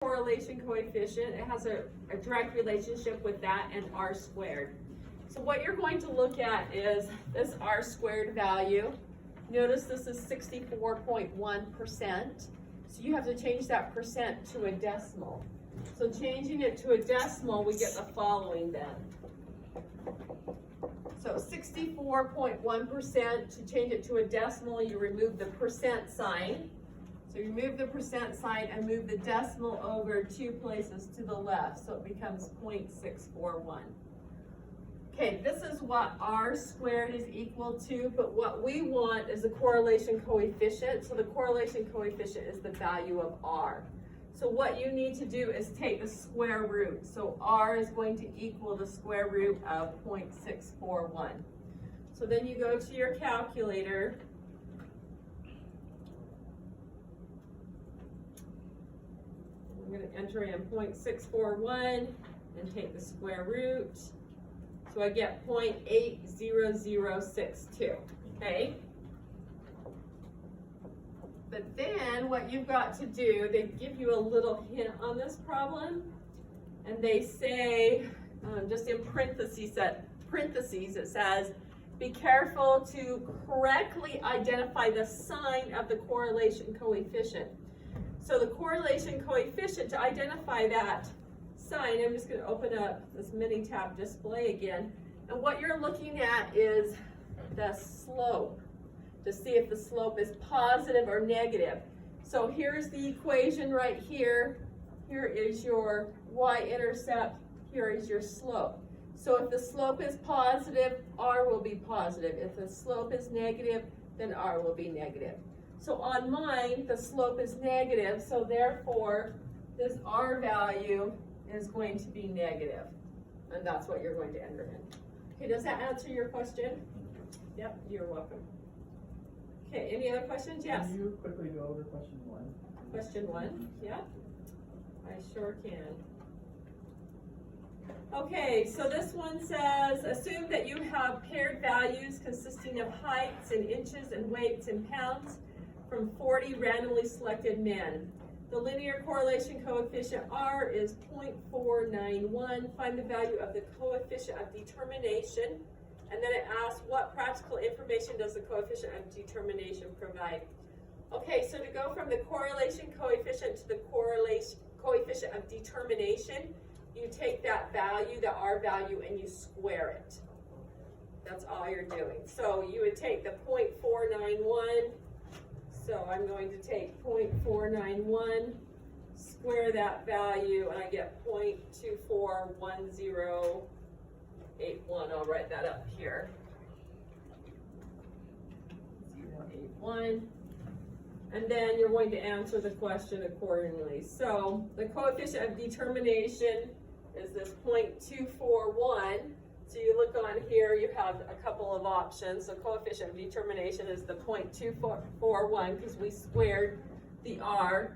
correlation coefficient. It has a direct relationship with that and r squared. So what you're going to look at is this r squared value. Notice this is 64.1%. So you have to change that percent to a decimal. So changing it to a decimal, we get the following then. So 64.1%, to change it to a decimal, you remove the percent sign. So you remove the percent sign and move the decimal over 2 places to the left, so it becomes 0.641. Okay, this is what r squared is equal to, but what we want is the correlation coefficient. So the correlation coefficient is the value of r. So what you need to do is take the square root. So r is going to equal the square root of 0.641. So then you go to your calculator. I'm going to enter in 0.641 and take the square root. So I get 0.80062, okay? But then what you've got to do, they give you a little hint on this problem, and they say, just in parentheses, it says, be careful to correctly identify the sign of the correlation coefficient. So the correlation coefficient, to identify that sign, I'm just going to open up this mini tab display again, and what you're looking at is the slope, to see if the slope is positive or negative. So here's the equation right here. Here is your y-intercept, here is your slope. So if the slope is positive, r will be positive. If the slope is negative, then r will be negative. So on mine, the slope is negative, so therefore this r value is going to be negative, and that's what you're going to enter in. Okay, does that answer your question? Yep, you're welcome. Okay, any other questions? Yes? Can you quickly go over question 1? Question 1, yeah, I sure can. Okay, so this one says, assume that you have paired values consisting of heights in inches and weights in pounds from 40 randomly selected men. The linear correlation coefficient R is 0.491. Find the value of the coefficient of determination. And then it asks, what practical information does the coefficient of determination provide? Okay, so to go from the correlation coefficient to the coefficient of determination, you take that value, the R value, and you square it. That's all you're doing. So you would take the 0.491. So I'm going to take 0.491, square that value, and I get 0.241081. I'll write that up here. 081. And then you're going to answer the question accordingly. So the coefficient of determination is this 0.241. So you look on here, you have a couple of options. The coefficient of determination is the 0.241 because we squared the R.